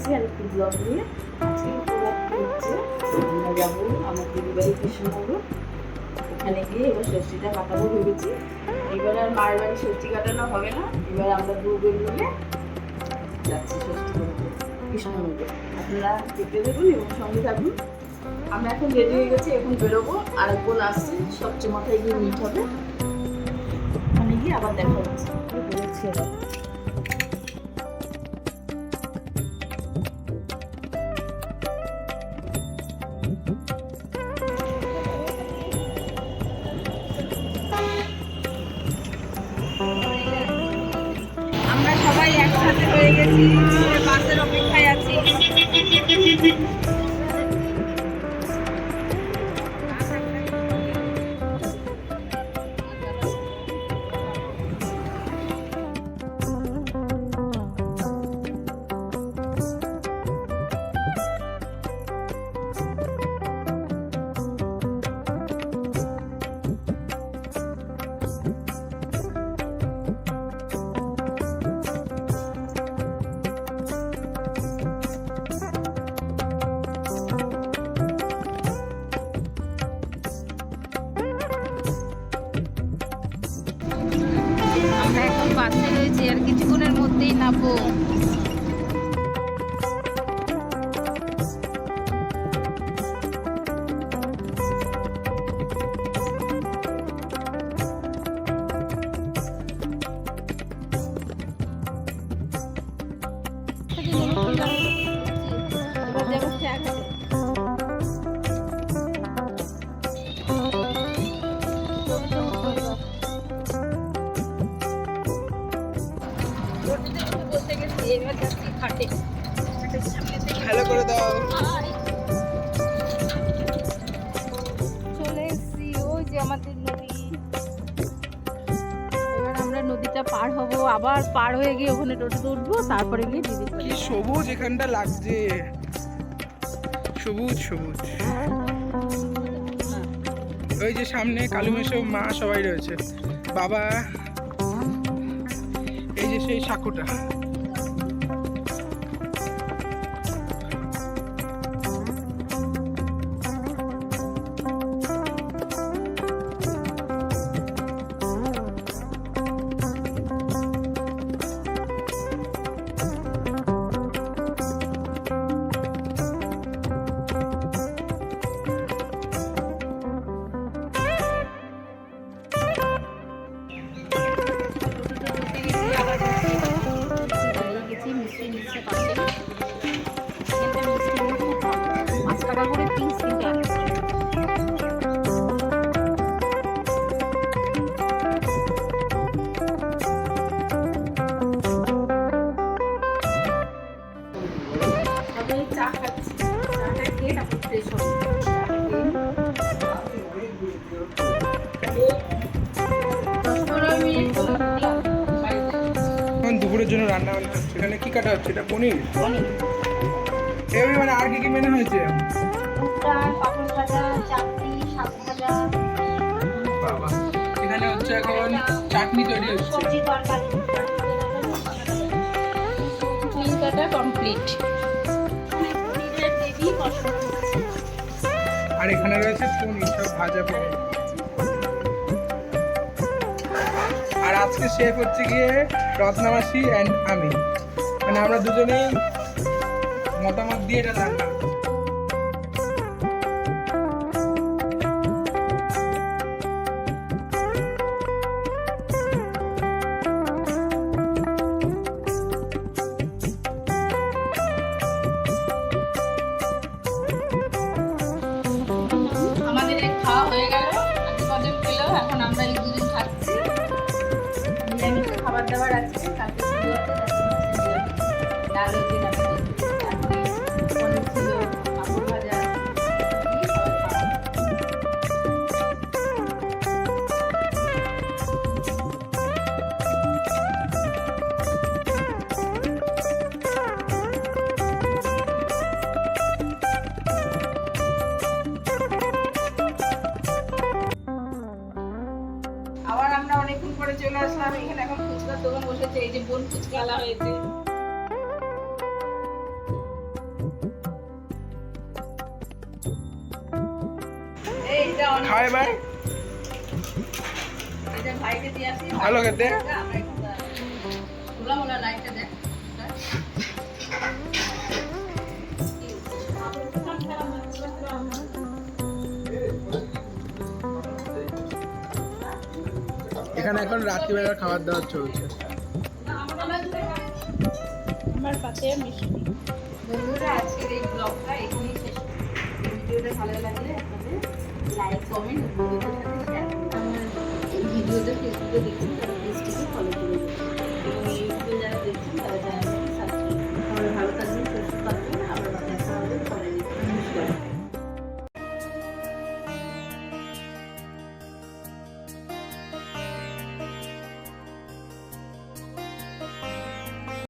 আসছি আর একটু ব্লগ নিয়ে। আজকে ব্লগটি হচ্ছে আমরা যাবো আমার দিদির বাড়ি কৃষ্ণনগর, ওখানে গিয়ে এবার ষষ্ঠীটা কাটাবো ভেবেছি। এবার আর মায়ের বাড়ি ষষ্ঠী কাটানো হবে না, এবার আমরা দু বোন মিলে যাচ্ছি ষষ্ঠী কাটাতে কৃষ্ণনগর। আপনারা দেখতে দেখুন এবং সঙ্গে থাকুন। আমরা এখন রেডি হয়ে গেছি, এখন বেরোবো। আরেক বোন আসছে, সবচেয়ে মাথায় গিয়ে মিট হবে, ওখানে গিয়ে আবার দেখা হচ্ছে। বেরোচ্ছি এবার। আমরা সবাই একসাথে হয়ে গেছি, বাসের অপেক্ষায় আছি। আমরা এখন বাসে রয়েছি, আর কিছুক্ষণের মধ্যেই নামবো। হ্যালো করে দাও। চলে এসেছি, ওই যে আমাদের নদী। এবার আমরা নদীটা পার হব, আবার পার হয়ে গিয়ে ওখানে টোটোতে উঠবো, তারপরে গিয়ে দিদির বাড়ি। কি সবুজ এখানটা লাগছে, সবুজ সবুজ। ওই যে সামনে কালু মেশো মা সবাই রয়েছে, বাবা, এই যে সেই সাঁকুটা। মিষ্টি নিচ্ছে পাশে, মিষ্টি 5 টাকা করে পিস কিন্তু চা খাচ্ছি, চাটা খেয়ে তারপর ফ্রেশ হবো। দুপুরের জন্য রান্না বান্না হচ্ছে। এখানে কি কাটা হচ্ছে? এটা পনির। মানে আর কি কি মেনু হয়েছে? বাবা, এখানে হচ্ছে এখন চাটনি তৈরি হচ্ছে। কমপ্লিট। আর এখানে রয়েছে পনির, সব ভাজা পনির। আর আজকে শেফ হচ্ছে গিয়ে রত্নাবাসী অ্যান্ড আমি, মানে আমরা দুজনেই মতামত দিয়ে এটা রান্না। আমাদের খাওয়া হয়ে গেল, কজন খেলো, এখন আমরা এই দুজন খাচ্ছি। নিরামিষ খাবার দাবার আছে, কালকে ছিল ডাল হচ্ছে, পনির ছিল, পাঁপড় ভাজা। আবার আমরা অনেকক্ষণ পরে চলে আসলাম এখানে, এখন ফুচকার দোকান বসেছে, এই যে বোন ফুচকা আলা হয়েছে। খাও এবার ভাইকে দিয়ে আসি ভালো খেতে খোলা মোলা লাইটটা দেখ এখানে এখন রাত্রিবেলার খাবার দাবার চলছে আমার পাশে মিষ্টি বন্ধুরা আজকের এই ব্লগটা এখানেই শেষ করছি। ভিডিওটা ভালো লাগলে আপনাদের লাইক কমেন্ট বন্ধুদের সাথে শেয়ার করুন। এই ভিডিওটা ফেসবুকে দেখুন